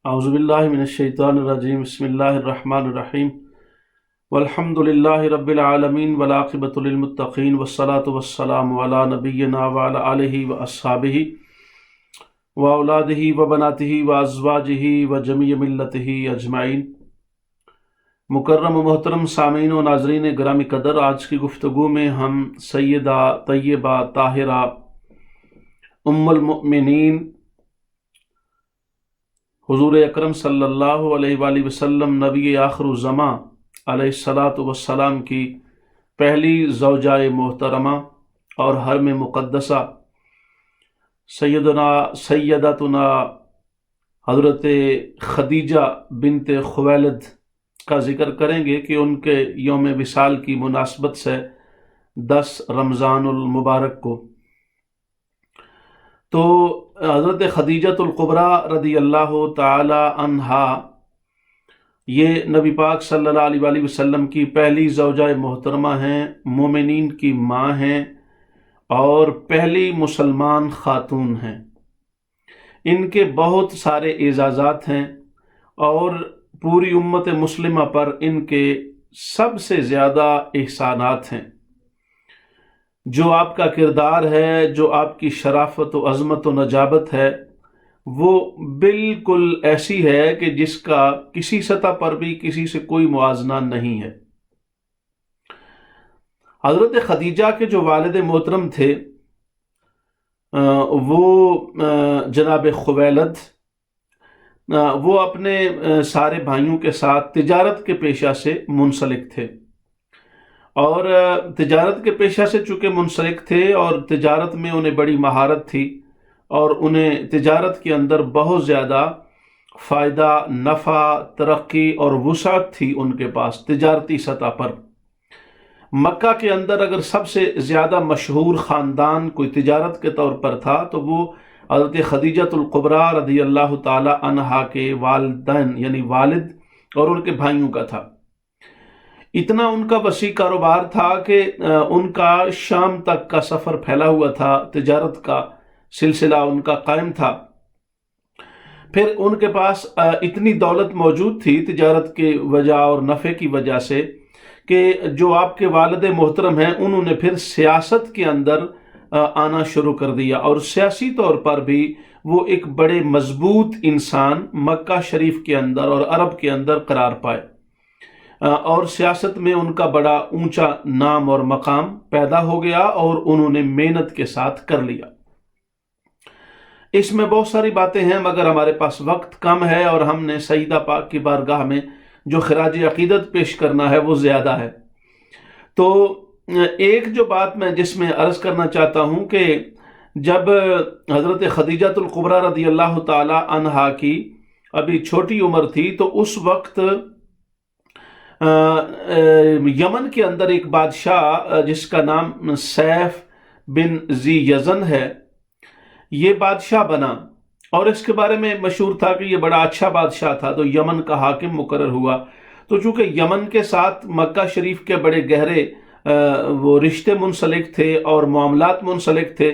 اعوذ باللہ من الشیطان الرجیم بسم اللہ الرحمن الرحیم والحمد للہ رب العالمین والعاقبۃ للمتقین والصلاة والسلام علی نبینا وعلی آلہ واصحابہ واولادہ وبناتہ وازواجہ وجمیع ملتہ اجمعین۔ مکرم و محترم سامعین و ناظرین گرامی قدر، آج کی گفتگو میں ہم سیدہ طیبہ طاہرہ ام المؤمنین حضور اکرم صلی اللہ علیہ وآلہ وسلم نبی آخر الزماں علیہ الصلاۃ والسلام کی پہلی زوجہ محترمہ اور حرم مقدسہ سیدتنا حضرت خدیجہ بنت خویلد کا ذکر کریں گے کہ ان کے یوم وصال کی مناسبت سے 10 رمضان المبارک کو تو حضرت خدیجۃ الکبریٰ رضی اللہ تعالی عنہا یہ نبی پاک صلی اللہ علیہ وآلہ وسلم کی پہلی زوجہ محترمہ ہیں، مومنین کی ماں ہیں اور پہلی مسلمان خاتون ہیں۔ ان کے بہت اعزازات اعزازات ہیں اور پوری امت مسلمہ پر ان کے سب سے زیادہ احسانات ہیں۔ جو آپ کا کردار ہے، جو آپ کی شرافت و عظمت و نجابت ہے، وہ بالکل ایسی ہے کہ جس کا کسی سطح پر بھی کسی سے کوئی موازنہ نہیں ہے۔ حضرت خدیجہ کے جو والد محترم تھے وہ جناب خویلد، وہ اپنے سارے بھائیوں کے ساتھ تجارت کے پیشہ سے منسلک تھے، اور تجارت کے پیشہ سے چونکہ منسلک تھے اور تجارت میں انہیں بڑی مہارت تھی اور انہیں تجارت کے اندر بہت زیادہ فائدہ، نفع، ترقی اور وسعت تھی ان کے پاس تجارتی سطح پر۔ مکہ کے اندر اگر سب سے زیادہ مشہور خاندان کوئی تجارت کے طور پر تھا تو وہ حضرت خدیجۃ الکبریٰ رضی اللہ تعالی عنہا کے والدین یعنی والد اور ان کے بھائیوں کا تھا۔ اتنا ان کا وسیع کاروبار تھا کہ ان کا شام تک کا سفر پھیلا ہوا تھا، تجارت کا سلسلہ ان کا قائم تھا۔ پھر ان کے پاس اتنی دولت موجود تھی تجارت کی وجہ اور نفع کی وجہ سے کہ جو آپ کے والد محترم ہیں انہوں نے پھر سیاست کے اندر آنا شروع کر دیا، اور سیاسی طور پر بھی وہ ایک بڑے مضبوط انسان مکہ شریف کے اندر اور عرب کے اندر قرار پائے، اور سیاست میں ان کا بڑا اونچا نام اور مقام پیدا ہو گیا اور انہوں نے محنت کے ساتھ کر لیا۔ اس میں بہت ساری باتیں ہیں مگر ہمارے پاس وقت کم ہے اور ہم نے سیدہ پاک کی بارگاہ میں جو خراج عقیدت پیش کرنا ہے وہ زیادہ ہے۔ تو ایک جو بات میں جس میں عرض کرنا چاہتا ہوں کہ جب حضرت خدیجۃ الکبریٰ رضی اللہ تعالی عنہا کی ابھی چھوٹی عمر تھی تو اس وقت یمن کے اندر ایک بادشاہ جس کا نام سیف بن ذی یزن ہے، یہ بادشاہ بنا، اور اس کے بارے میں مشہور تھا کہ یہ بڑا اچھا بادشاہ تھا، تو یمن کا حاکم مقرر ہوا۔ تو چونکہ یمن کے ساتھ مکہ شریف کے بڑے گہرے وہ رشتے منسلک تھے اور معاملات منسلک تھے،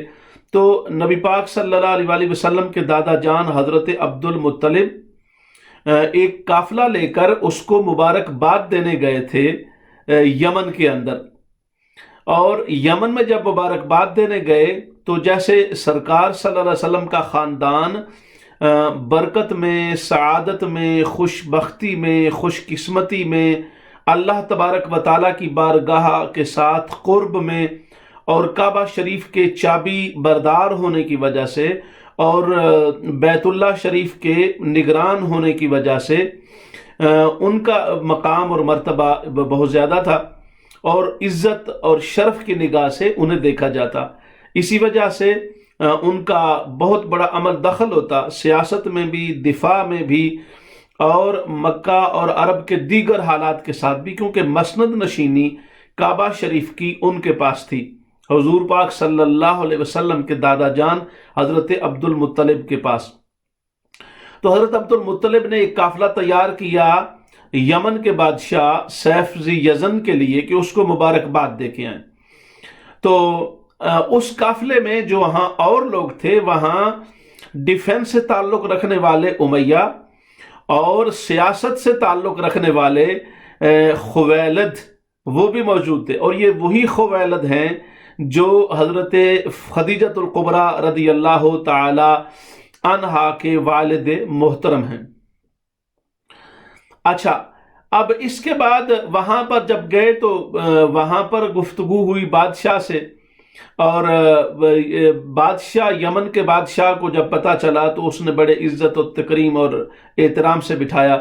تو نبی پاک صلی اللہ علیہ وآلہ وسلم کے دادا جان حضرت عبد المطلب ایک قافلہ لے کر اس کو مبارکباد دینے گئے تھے یمن کے اندر، اور یمن میں جب مبارکباد دینے گئے تو جیسے سرکار صلی اللہ علیہ وسلم کا خاندان برکت میں، سعادت میں، خوش بختی میں، خوش قسمتی میں، اللہ تبارک و تعالیٰ کی بارگاہ کے ساتھ قرب میں اور کعبہ شریف کے چابی بردار ہونے کی وجہ سے اور بیت اللہ شریف کے نگران ہونے کی وجہ سے ان کا مقام اور مرتبہ بہت زیادہ تھا اور عزت اور شرف کی نگاہ سے انہیں دیکھا جاتا۔ اسی وجہ سے ان کا بہت بڑا عمل دخل ہوتا سیاست میں بھی، دفاع میں بھی، اور مکہ اور عرب کے دیگر حالات کے ساتھ بھی، کیونکہ مسند نشینی کعبہ شریف کی ان کے پاس تھی حضور پاک صلی اللہ علیہ وسلم کے دادا جان حضرت عبد المطلب کے پاس۔ تو حضرت عبد المطلب نے ایک قافلہ تیار کیا یمن کے بادشاہ سیف ذی یزن کے لیے کہ اس کو مبارکباد دے کے آئیں۔ تو اس قافلے میں جو وہاں اور لوگ تھے، وہاں ڈیفنس سے تعلق رکھنے والے امیہ، اور سیاست سے تعلق رکھنے والے خویلد وہ بھی موجود تھے، اور یہ وہی خویلد ہیں جو حضرت خدیجۃ الکبریٰ رضی اللہ تعالی عنہا کے والد محترم ہیں۔ اچھا، اب اس کے بعد وہاں پر جب گئے تو وہاں پر گفتگو ہوئی بادشاہ سے، اور بادشاہ یمن کے بادشاہ کو جب پتہ چلا تو اس نے بڑے عزت و تکریم اور احترام سے بٹھایا۔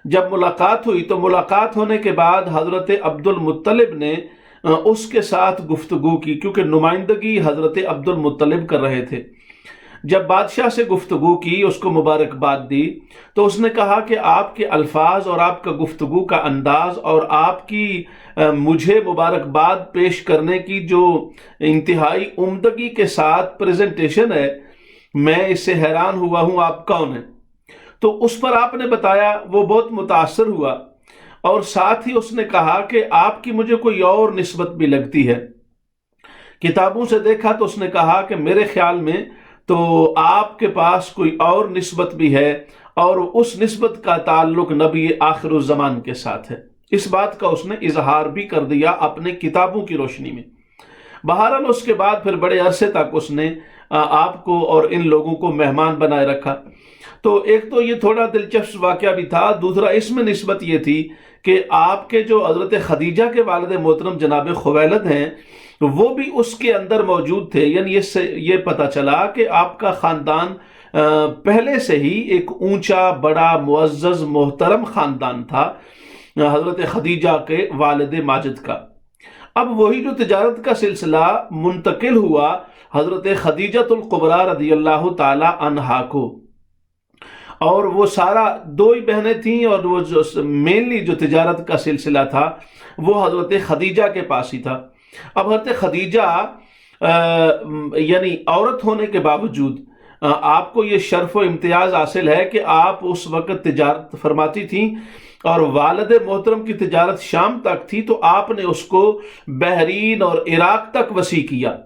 جب ملاقات ہوئی تو ملاقات ہونے کے بعد حضرت عبد المطلب نے اس کے ساتھ گفتگو کی، کیونکہ نمائندگی حضرت عبد المطلب کر رہے تھے۔ جب بادشاہ سے گفتگو کی، اس کو مبارکباد دی، تو اس نے کہا کہ آپ کے الفاظ اور آپ کا گفتگو کا انداز اور آپ کی مجھے مبارکباد پیش کرنے کی جو انتہائی عمدگی کے ساتھ پریزنٹیشن ہے، میں اس سے حیران ہوا ہوں، آپ کون ہیں؟ تو اس پر آپ نے بتایا، وہ بہت متاثر ہوا، اور ساتھ ہی اس نے کہا کہ آپ کی مجھے کوئی اور نسبت بھی لگتی ہے۔ کتابوں سے دیکھا تو اس نے کہا کہ میرے خیال میں تو آپ کے پاس کوئی اور نسبت بھی ہے، اور اس نسبت کا تعلق نبی آخر الزمان کے ساتھ ہے۔ اس بات کا اس نے اظہار بھی کر دیا اپنے کتابوں کی روشنی میں۔ بہرحال اس کے بعد پھر بڑے عرصے تک اس نے آپ کو اور ان لوگوں کو مہمان بنائے رکھا۔ تو ایک تو یہ تھوڑا دلچسپ واقعہ بھی تھا، دوسرا اس میں نسبت یہ تھی کہ آپ کے جو حضرت خدیجہ کے والد محترم جناب خویلد ہیں وہ بھی اس کے اندر موجود تھے، یعنی اس سے یہ پتہ چلا کہ آپ کا خاندان پہلے سے ہی ایک اونچا بڑا معزز محترم خاندان تھا حضرت خدیجہ کے والد ماجد کا۔ اب وہی جو تجارت کا سلسلہ منتقل ہوا حضرت خدیجۃ الکبریٰ رضی اللہ تعالی عنہا کو، اور وہ سارا دو ہی بہنیں تھیں، اور وہ جو مینلی جو تجارت کا سلسلہ تھا وہ حضرت خدیجہ کے پاس ہی تھا۔ اب حضرت خدیجہ یعنی عورت ہونے کے باوجود آپ کو یہ شرف و امتیاز حاصل ہے کہ آپ اس وقت تجارت فرماتی تھیں، اور والد محترم کی تجارت شام تک تھی، تو آپ نے اس کو بحرین اور عراق تک وسیع کیا۔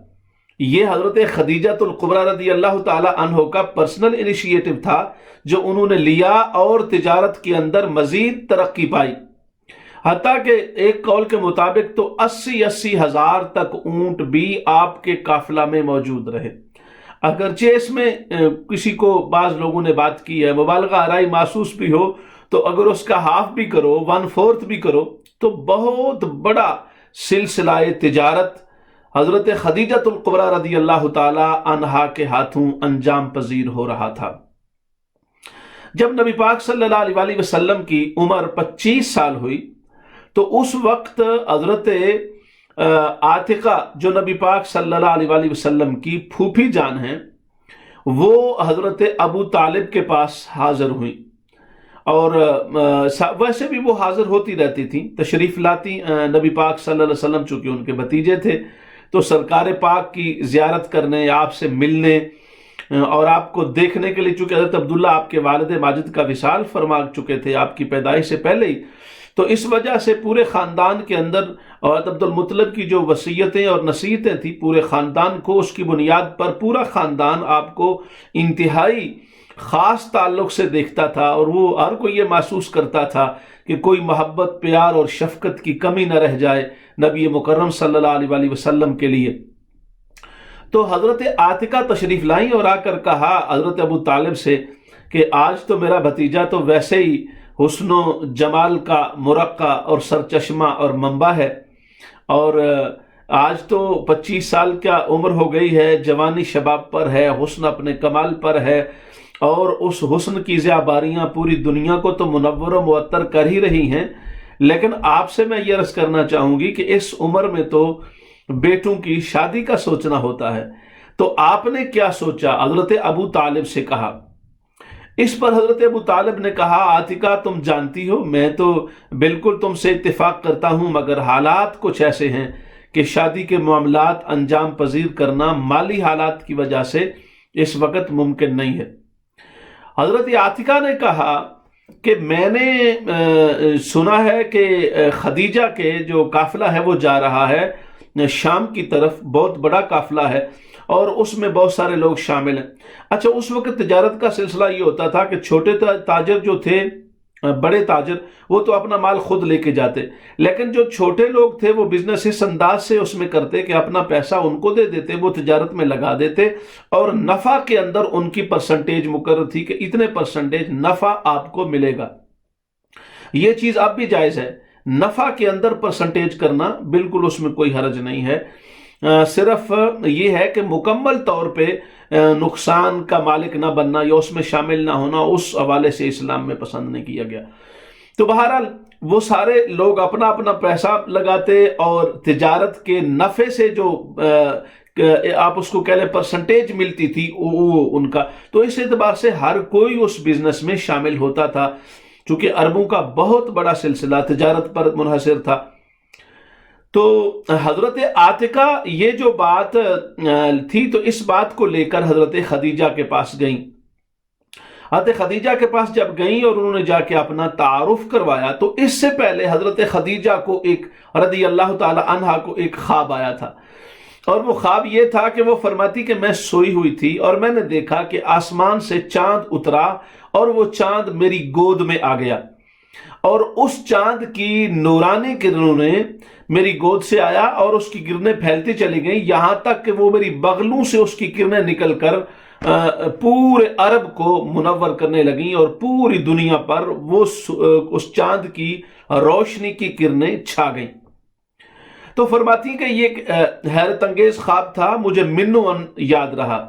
یہ حضرت خدیجۃ الکبریٰ رضی اللہ تعالی عنہ کا پرسنل انیشیٹو تھا جو انہوں نے لیا، اور تجارت کے اندر مزید ترقی پائی، حتیٰ کہ ایک قول کے مطابق تو 80 ہزار تک اونٹ بھی آپ کے قافلہ میں موجود رہے۔ اگرچہ اس میں کسی کو بعض لوگوں نے بات کی ہے، مبالغہ آرائی محسوس بھی ہو تو اگر اس کا ہاف بھی کرو، 1/4 بھی کرو، تو بہت بڑا سلسلہ تجارت حضرت خدیجۃ الکبریٰ رضی اللہ تعالی عنہا کے ہاتھوں انجام پذیر ہو رہا تھا۔ جب نبی پاک صلی اللہ علیہ وسلم کی عمر 25 سال ہوئی تو اس وقت حضرت عاتقہ جو نبی پاک صلی اللہ علیہ وسلم کی پھوپھی جان ہیں، وہ حضرت ابو طالب کے پاس حاضر ہوئیں، اور ویسے بھی وہ حاضر ہوتی رہتی تھیں، تشریف لاتی نبی پاک صلی اللہ علیہ وسلم، چونکہ ان کے بھتیجے تھے تو سرکار پاک کی زیارت کرنے، آپ سے ملنے اور آپ کو دیکھنے کے لیے، چونکہ حضرت عبداللہ آپ کے والد ماجد کا وصال فرما چکے تھے آپ کی پیدائش سے پہلے ہی، تو اس وجہ سے پورے خاندان کے اندر حضرت عبد المطلب کی جو وصیتیں اور نصیحتیں تھیں پورے خاندان کو، اس کی بنیاد پر پورا خاندان آپ کو انتہائی خاص تعلق سے دیکھتا تھا، اور وہ ہر کوئی یہ محسوس کرتا تھا کہ کوئی محبت، پیار اور شفقت کی کمی نہ رہ جائے نبی مکرم صلی اللہ علیہ وسلم کے لیے۔ تو حضرت عاتقہ تشریف لائیں اور آ کر کہا حضرت ابو طالب سے کہ آج تو میرا بھتیجا تو ویسے ہی حسن و جمال کا مرقع اور سرچشمہ اور منبع ہے، اور آج تو 25 سال کا عمر ہو گئی ہے، جوانی شباب پر ہے، حسن اپنے کمال پر ہے، اور اس حسن کی ضیاء باریاں پوری دنیا کو تو منور و معطر کر ہی رہی ہیں، لیکن آپ سے میں یہ عرض کرنا چاہوں گی کہ اس عمر میں تو بیٹوں کی شادی کا سوچنا ہوتا ہے، تو آپ نے کیا سوچا؟ حضرت ابو طالب سے کہا۔ اس پر حضرت ابو طالب نے کہا، عاتقہ تم جانتی ہو میں تو بالکل تم سے اتفاق کرتا ہوں، مگر حالات کچھ ایسے ہیں کہ شادی کے معاملات انجام پذیر کرنا مالی حالات کی وجہ سے اس وقت ممکن نہیں ہے۔ حضرت عاتقہ نے کہا کہ میں نے سنا ہے کہ خدیجہ کے جو قافلہ ہے وہ جا رہا ہے شام کی طرف، بہت بڑا قافلہ ہے اور اس میں بہت سارے لوگ شامل ہیں۔ اچھا، اس وقت تجارت کا سلسلہ یہ ہوتا تھا کہ چھوٹے تاجر جو تھے بڑے تاجر وہ تو اپنا مال خود لے کے جاتے، لیکن جو چھوٹے لوگ تھے وہ بزنس اس انداز سے اس میں کرتے کہ اپنا پیسہ ان کو دے دیتے، وہ تجارت میں لگا دیتے، اور نفع کے اندر ان کی پرسنٹیج مقرر تھی کہ اتنے پرسنٹیج نفع آپ کو ملے گا۔ یہ چیز اب بھی جائز ہے، نفع کے اندر پرسنٹیج کرنا بالکل اس میں کوئی حرج نہیں ہے، صرف یہ ہے کہ مکمل طور پہ نقصان کا مالک نہ بننا یا اس میں شامل نہ ہونا، اس حوالے سے اسلام میں پسند نہیں کیا گیا۔ تو بہرحال وہ سارے لوگ اپنا اپنا پیسہ لگاتے، اور تجارت کے نفع سے جو آپ اس کو کہہ لیں پرسنٹیج ملتی تھی وہ ان کا، تو اس اعتبار سے ہر کوئی اس بزنس میں شامل ہوتا تھا، چونکہ عربوں کا بہت بڑا سلسلہ تجارت پر منحصر تھا۔ تو حضرت عاتقہ یہ جو بات تھی تو اس بات کو لے کر حضرت خدیجہ کے پاس گئیں۔ حضرت خدیجہ کے پاس جب گئیں اور انہوں نے جا کے اپنا تعارف کروایا، تو اس سے پہلے حضرت خدیجہ کو ایک رضی اللہ تعالی عنہا کو ایک خواب آیا تھا، اور وہ خواب یہ تھا کہ وہ فرماتی کہ میں سوئی ہوئی تھی اور میں نے دیکھا کہ آسمان سے چاند اترا اور وہ چاند میری گود میں آ گیا، اور اس چاند کی نورانی کرنوں نے میری گود سے آیا اور اس کی کرنیں پھیلتی چلی گئیں، یہاں تک کہ وہ میری بغلوں سے اس کی کرنیں نکل کر پورے عرب کو منور کرنے لگیں، اور پوری دنیا پر وہ اس چاند کی روشنی کی کرنیں چھا گئیں۔ تو فرماتی کہ یہ ایک حیرت انگیز خواب تھا، مجھے منون یاد رہا۔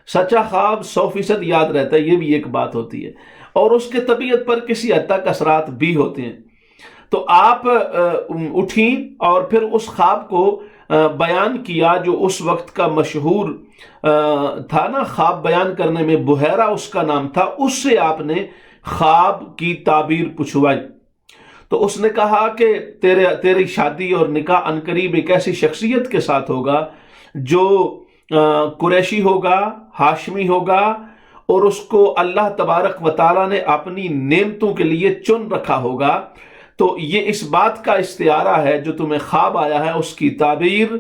سچا خواب 100% یاد رہتا ہے، یہ بھی ایک بات ہوتی ہے، اور اس کے طبیعت پر کسی حد تک اثرات بھی ہوتے ہیں۔ تو آپ اٹھیں اور پھر اس خواب کو بیان کیا جو اس وقت کا مشہور تھا نا، خواب بیان کرنے میں بحیرہ اس کا نام تھا، اس سے آپ نے خواب کی تعبیر پوچھوائی۔ تو اس نے کہا کہ تیری شادی اور نکاح عنقریب ایک ایسی شخصیت کے ساتھ ہوگا جو قریشی ہوگا، ہاشمی ہوگا، اور اس کو اللہ تبارک و تعالیٰ نے اپنی نعمتوں کے لیے چن رکھا ہوگا۔ تو یہ اس بات کا استعارہ ہے جو تمہیں خواب آیا ہے، اس کی تعبیر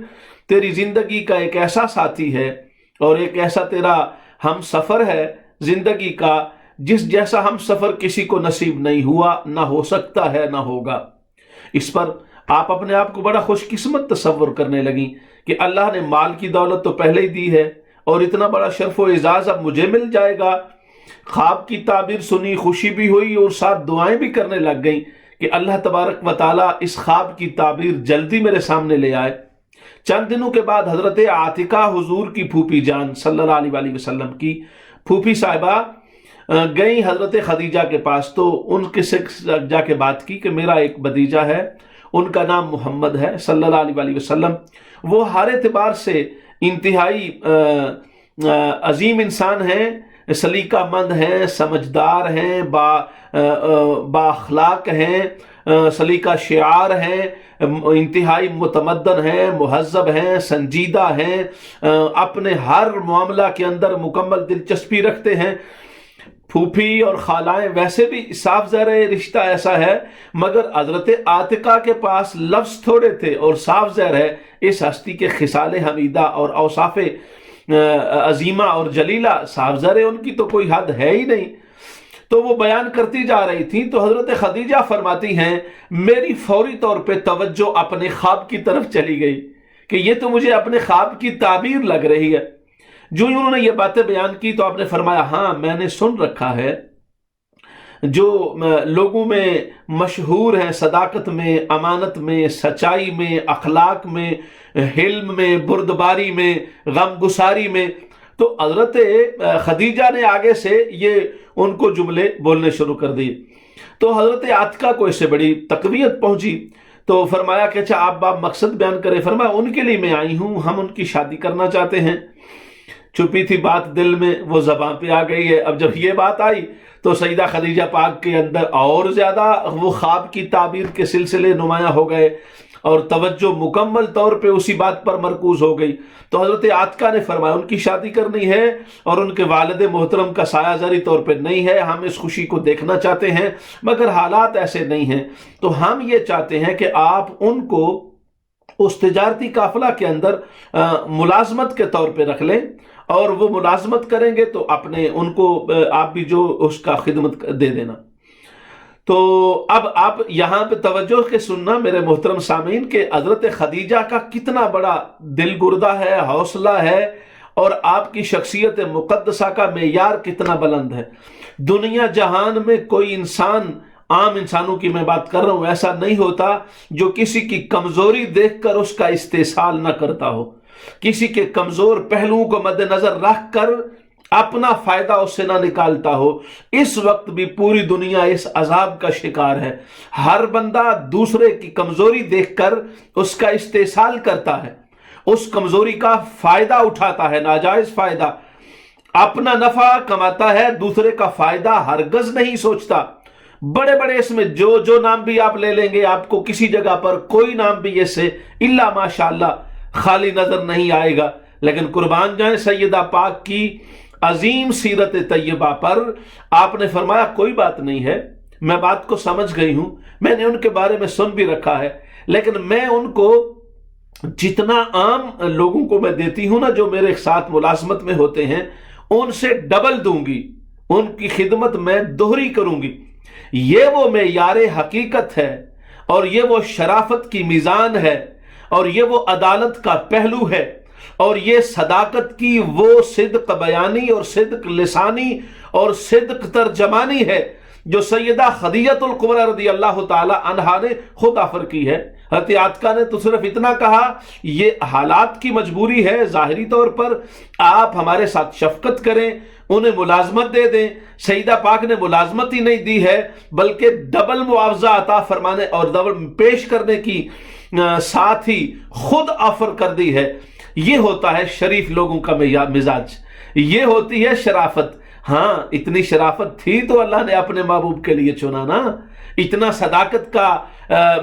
تیری زندگی کا ایک ایسا ساتھی ہے اور ایک ایسا تیرا ہم سفر ہے زندگی کا، جس جیسا ہم سفر کسی کو نصیب نہیں ہوا، نہ ہو سکتا ہے، نہ ہوگا۔ اس پر آپ اپنے آپ کو بڑا خوش قسمت تصور کرنے لگیں کہ اللہ نے مال کی دولت تو پہلے ہی دی ہے، اور اتنا بڑا شرف و اعزاز اب مجھے مل جائے گا۔ خواب کی تعبیر سنی، خوشی بھی ہوئی، اور ساتھ دعائیں بھی کرنے لگ گئیں کہ اللہ تبارک و تعالیٰ اس خواب کی تعبیر جلدی میرے سامنے لے آئے۔ چند دنوں کے بعد حضرت عاتقہ حضور کی پھوپھی جان صلی اللہ علیہ وآلہ وسلم کی پھوپھی صاحبہ گئیں حضرت خدیجہ کے پاس، تو ان کے سے جا کے بات کی کہ میرا ایک بھتیجا ہے، ان کا نام محمد ہے صلی اللہ علیہ وآلہ وسلم، وہ ہر اعتبار سے انتہائی عظیم انسان ہیں، سلیقہ مند ہیں، سمجھدار ہیں، با اخلاق ہیں، سلیقہ شعار ہیں، انتہائی متمدن ہیں، مہذب ہیں، سنجیدہ ہیں، اپنے ہر معاملہ کے اندر مکمل دلچسپی رکھتے ہیں۔ پھوپھی اور خالائیں ویسے بھی صاف ظاہر رشتہ ایسا ہے، مگر حضرت عاتقہ کے پاس لفظ تھوڑے تھے، اور صاف ظاہر ہے اس ہستی کے خصال حمیدہ اور اوصاف عظیمہ اور جلیلہ صاف ظاہر ان کی تو کوئی حد ہے ہی نہیں۔ تو وہ بیان کرتی جا رہی تھی، تو حضرت خدیجہ فرماتی ہیں میری فوری طور پہ توجہ اپنے خواب کی طرف چلی گئی کہ یہ تو مجھے اپنے خواب کی تعبیر لگ رہی ہے۔ جو انہوں نے یہ باتیں بیان کی تو آپ نے فرمایا ہاں میں نے سن رکھا ہے، جو لوگوں میں مشہور ہیں صداقت میں، امانت میں، سچائی میں، اخلاق میں، حلم میں، بردباری میں، غم گساری میں۔ تو حضرت خدیجہ نے آگے سے یہ ان کو جملے بولنے شروع کر دیے، تو حضرت عاتقہ کو اس سے بڑی تقویت پہنچی، تو فرمایا کہ اچھا آپ مقصد بیان کریں۔ فرمایا ان کے لیے میں آئی ہوں، ہم ان کی شادی کرنا چاہتے ہیں۔ چھپی تھی بات دل میں، وہ زبان پہ آ گئی ہے۔ اب جب یہ بات آئی تو سیدہ خدیجہ پاک کے اندر اور زیادہ وہ خواب کی تعبیر کے سلسلے نمایاں ہو گئے، اور توجہ مکمل طور پہ اسی بات پر مرکوز ہو گئی۔ تو حضرت عاتقہ نے فرمایا ان کی شادی کرنی ہے، اور ان کے والد محترم کا سایہ زاری طور پہ نہیں ہے، ہم اس خوشی کو دیکھنا چاہتے ہیں، مگر حالات ایسے نہیں ہیں، تو ہم یہ چاہتے ہیں کہ آپ ان کو اس تجارتی قافلہ کے اندر ملازمت کے طور پہ رکھ لیں، اور وہ ملازمت کریں گے تو اپنے ان کو آپ بھی جو اس کا خدمت دے دینا۔ تو اب آپ یہاں پہ توجہ کے سننا میرے محترم سامعین کہ حضرت خدیجہ کا کتنا بڑا دل گردہ ہے، حوصلہ ہے، اور آپ کی شخصیت مقدسہ کا معیار کتنا بلند ہے۔ دنیا جہان میں کوئی انسان، عام انسانوں کی میں بات کر رہا ہوں، ایسا نہیں ہوتا جو کسی کی کمزوری دیکھ کر اس کا استحصال نہ کرتا ہو، کسی کے کمزور پہلوؤں کو مد نظر رکھ کر اپنا فائدہ اس سے نہ نکالتا ہو۔ اس وقت بھی پوری دنیا اس عذاب کا شکار ہے۔ ہر بندہ دوسرے کی کمزوری دیکھ کر اس کا استحصال کرتا ہے، اس کمزوری کا فائدہ اٹھاتا ہے، ناجائز فائدہ، اپنا نفع کماتا ہے، دوسرے کا فائدہ ہرگز نہیں سوچتا۔ بڑے بڑے اس میں جو نام بھی آپ لے لیں گے، آپ کو کسی جگہ پر کوئی نام بھی ایسے الا ماشاءاللہ خالی نظر نہیں آئے گا، لیکن قربان جائیں سیدہ پاک کی عظیم سیرت طیبہ پر۔ آپ نے فرمایا کوئی بات نہیں ہے، میں بات کو سمجھ گئی ہوں، میں نے ان کے بارے میں سن بھی رکھا ہے، لیکن میں ان کو جتنا عام لوگوں کو میں دیتی ہوں نا، جو میرے ساتھ ملازمت میں ہوتے ہیں، ان سے ڈبل دوں گی، ان کی خدمت میں دوہری کروں گی۔ یہ وہ معیار حقیقت ہے، اور یہ وہ شرافت کی میزان ہے، اور یہ وہ عدالت کا پہلو ہے، اور یہ صداقت کی وہ صدق بیانی اور صدق لسانی اور صدق ترجمانی ہے جو سیدہ خدیجہ الکبریٰ رضی اللہ تعالی عنہا نے خود آفر کی ہے۔ حضرت عاتقہ نے تو صرف اتنا کہا، یہ حالات کی مجبوری ہے، ظاہری طور پر آپ ہمارے ساتھ شفقت کریں، انہیں ملازمت دے دیں۔ سیدہ پاک نے ملازمت ہی نہیں دی ہے، بلکہ ڈبل معاوضہ عطا فرمانے اور ڈبل پیش کرنے کی ساتھ ہی خود آفر کر دی ہے۔ یہ ہوتا ہے شریف لوگوں کا مزاج، یہ ہوتی ہے شرافت۔ ہاں، اتنی شرافت تھی تو اللہ نے اپنے محبوب کے لیے چنا نا، اتنا صداقت کا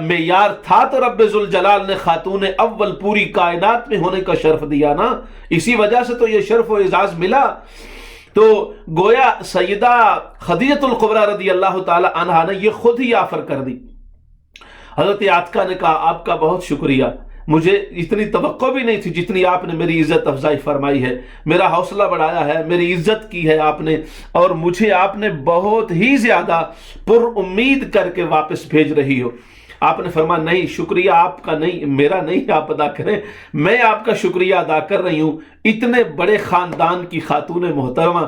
معیار تھا تو رب ذوالجلال نے خاتون اول پوری کائنات میں ہونے کا شرف دیا نا، اسی وجہ سے تو یہ شرف و اعزاز ملا۔ تو گویا سیدہ خدیجہ الکبریٰ رضی اللہ تعالی عنہا نے یہ خود ہی آفر کر دی۔ حضرت عاتقہ نے کہا آپ کا بہت شکریہ، مجھے اتنی توقع بھی نہیں تھی جتنی آپ نے میری عزت افزائی فرمائی ہے، میرا حوصلہ بڑھایا ہے، میری عزت کی ہے آپ نے، اور مجھے آپ نے بہت ہی زیادہ پر امید کر کے واپس بھیج رہی ہو۔ آپ نے فرمایا نہیں، شکریہ آپ کا نہیں، میرا نہیں، آپ ادا کریں، میں آپ کا شکریہ ادا کر رہی ہوں۔ اتنے بڑے خاندان کی خاتون محترمہ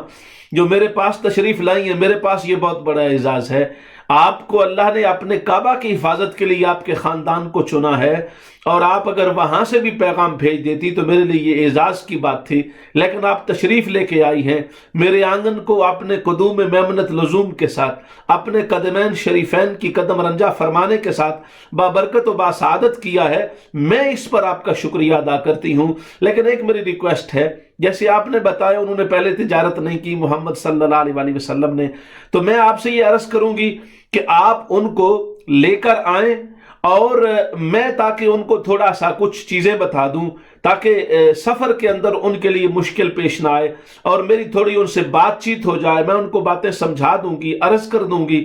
جو میرے پاس تشریف لائی ہیں، میرے پاس یہ بہت بڑا اعزاز ہے۔ آپ کو اللہ نے اپنے کعبہ کی حفاظت کے لیے آپ کے خاندان کو چنا ہے، اور آپ اگر وہاں سے بھی پیغام بھیج دیتی تو میرے لیے یہ اعزاز کی بات تھی، لیکن آپ تشریف لے کے آئی ہیں، میرے آنگن کو اپنے قدوم میمنت لزوم کے ساتھ، اپنے قدمین شریفین کی قدم رنجہ فرمانے کے ساتھ بابرکت و باسعادت کیا ہے، میں اس پر آپ کا شکریہ ادا کرتی ہوں۔ لیکن ایک میری ریکویسٹ ہے، جیسے آپ نے بتایا انہوں نے پہلے تجارت نہیں کی محمد صلی اللہ علیہ وسلم نے، تو میں آپ سے یہ عرض کروں گی کہ آپ ان کو لے کر آئیں، اور میں تاکہ ان کو تھوڑا سا کچھ چیزیں بتا دوں تاکہ سفر کے اندر ان کے لیے مشکل پیش نہ آئے، اور میری تھوڑی ان سے بات چیت ہو جائے، میں ان کو باتیں سمجھا دوں گی، عرض کر دوں گی۔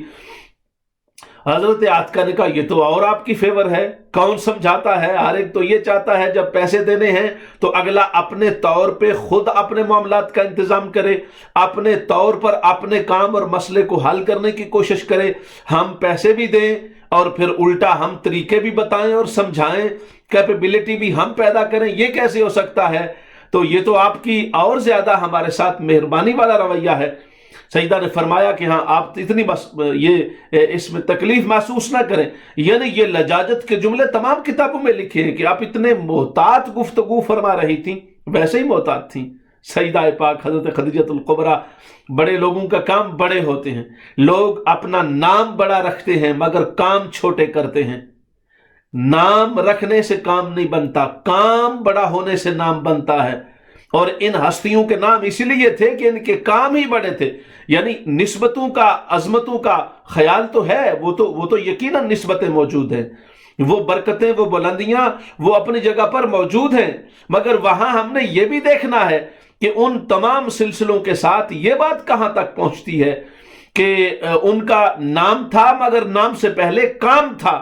حضرت عاتقہ نے کہا یہ تو اور آپ کی فیور ہے، کون سمجھاتا ہے؟ ہر ایک تو یہ چاہتا ہے جب پیسے دینے ہیں تو اگلا اپنے طور پہ خود اپنے معاملات کا انتظام کرے، اپنے طور پر اپنے کام اور مسئلے کو حل کرنے کی کوشش کرے، ہم پیسے بھی دیں اور پھر الٹا ہم طریقے بھی بتائیں اور سمجھائیں، کیپیبلٹی بھی ہم پیدا کریں، یہ کیسے ہو سکتا ہے؟ تو یہ تو آپ کی اور زیادہ ہمارے ساتھ مہربانی والا رویہ ہے۔ سیدہ نے فرمایا کہ ہاں آپ اتنی بس یہ اس میں تکلیف محسوس نہ کریں، یعنی یہ لجاجت کے جملے تمام کتابوں میں لکھے ہیں کہ آپ اتنے محتاط گفتگو فرما رہی تھیں، ویسے ہی محتاط تھیں سیدہ پاک حضرت خدیجہ الکبریٰ۔ بڑے لوگوں کا کام بڑے ہوتے ہیں، لوگ اپنا نام بڑا رکھتے ہیں مگر کام چھوٹے کرتے ہیں۔ نام رکھنے سے کام نہیں بنتا، کام بڑا ہونے سے نام بنتا ہے، اور ان ہستیوں کے نام اسی لیے تھے کہ ان کے کام ہی بڑے تھے۔ یعنی نسبتوں کا، عظمتوں کا خیال تو ہے، وہ تو یقیناً نسبتیں موجود ہیں، وہ برکتیں، وہ بلندیاں وہ اپنی جگہ پر موجود ہیں، مگر وہاں ہم نے یہ بھی دیکھنا ہے کہ ان تمام سلسلوں کے ساتھ یہ بات کہاں تک پہنچتی ہے کہ ان کا نام تھا مگر نام سے پہلے کام تھا۔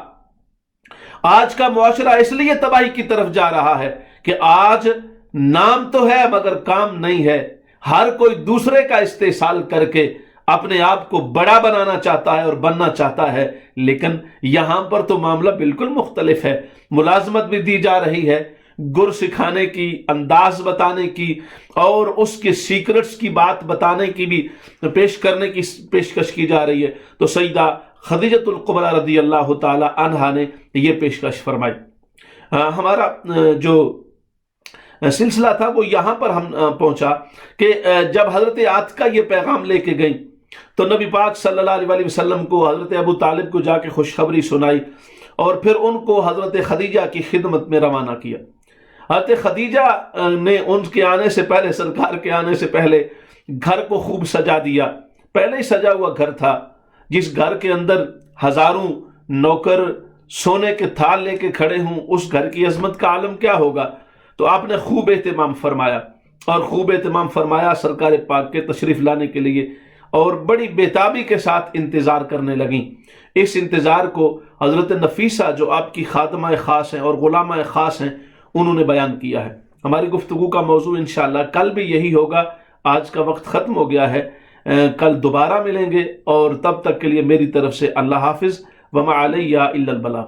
آج کا معاشرہ اس لیے تباہی کی طرف جا رہا ہے کہ آج نام تو ہے مگر کام نہیں ہے، ہر کوئی دوسرے کا استحصال کر کے اپنے آپ کو بڑا بنانا چاہتا ہے اور بننا چاہتا ہے، لیکن یہاں پر تو معاملہ بالکل مختلف ہے۔ ملازمت بھی دی جا رہی ہے، گر سکھانے کی، انداز بتانے کی، اور اس کے سیکرٹس کی بات بتانے کی بھی پیش کرنے کی پیشکش کی جا رہی ہے۔ تو سیدہ خدیجۃ الکبریٰ رضی اللہ تعالی عنہا نے یہ پیشکش فرمائی۔ ہمارا جو سلسلہ تھا وہ یہاں پر ہم پہنچا کہ جب حضرت عاتکہ یہ پیغام لے کے گئیں تو نبی پاک صلی اللہ علیہ وسلم کو حضرت ابو طالب کو جا کے خوشخبری سنائی، اور پھر ان کو حضرت خدیجہ کی خدمت میں روانہ کیا۔ حضرت خدیجہ نے ان کے آنے سے پہلے، سرکار کے آنے سے پہلے گھر کو خوب سجا دیا۔ پہلے ہی سجا ہوا گھر تھا، جس گھر کے اندر ہزاروں نوکر سونے کے تھال لے کے کھڑے ہوں، اس گھر کی عظمت کا عالم کیا ہوگا۔ تو آپ نے خوب اہتمام فرمایا، اور خوب اہتمام فرمایا سرکار پاک کے تشریف لانے کے لیے، اور بڑی بےتابی کے ساتھ انتظار کرنے لگیں۔ اس انتظار کو حضرت نفیسہ جو آپ کی خادمہ خاص ہیں اور غلامہ خاص ہیں، انہوں نے بیان کیا ہے۔ ہماری گفتگو کا موضوع انشاءاللہ کل بھی یہی ہوگا۔ آج کا وقت ختم ہو گیا ہے، کل دوبارہ ملیں گے، اور تب تک کے لیے میری طرف سے اللہ حافظ، وما علیہ الا البلاغ۔